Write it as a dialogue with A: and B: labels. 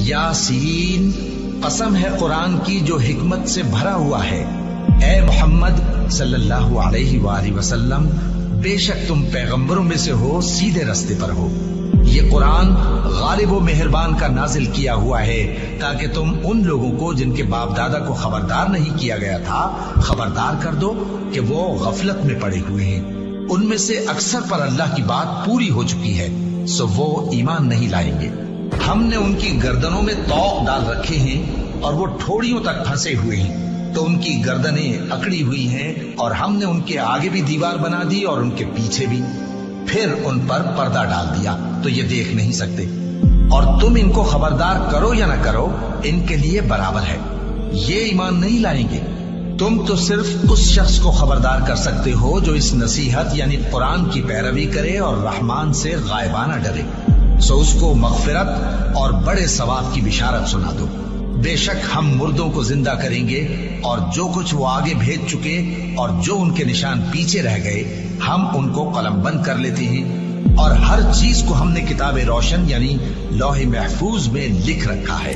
A: यासीन, कसम है कुरान की जो हिकमत से भरा हुआ है। ए मोहम्मद सल्लल्लाहु अलैहि वसल्लम, बेशक तुम पैगंबरों में से हो, सीधे रास्ते पर हो। ये कुरान गालिब व मेहरबान का नाजिल किया हुआ है ताकि तुम उन लोगों को जिनके बाप दादा को खबरदार नहीं किया गया था खबरदार कर दो कि वो गफलत में पड़े हुए हैं। उनमें से अक्सर पर अल्लाह की बात पूरी हो चुकी है, सो वो ईमान नहीं लाएंगे। हमने उनकी गर्दनों में तौक डाल रखे हैं और वो ठोड़ियों तक फंसे हुए हैं, तो उनकी गर्दनें अकड़ी हुई हैं, और हमने उनके आगे भी दीवार बना दी और उनके पीछे भी। फिर उन पर पर्दा डाल दिया तो ये देख नहीं सकते। और तुम इनको खबरदार करो या न करो, इनके लिए बराबर है, ये ईमान नहीं लाएंगे। तुम तो सिर्फ उस शख्स को खबरदार कर सकते हो जो इस नसीहत यानी कुरान की पैरवी करे और रहमान से गायबाना डरे, सो उसको मगफिरत और बड़े सवाब की बिशारत सुना दो। बेशक हम मुर्दों को जिंदा करेंगे, और जो कुछ वो आगे भेज चुके और जो उनके निशान पीछे रह गए हम उनको कलमबंद कर लेते हैं, और हर चीज को हमने किताब रोशन यानी लौह महफूज में लिख रखा है।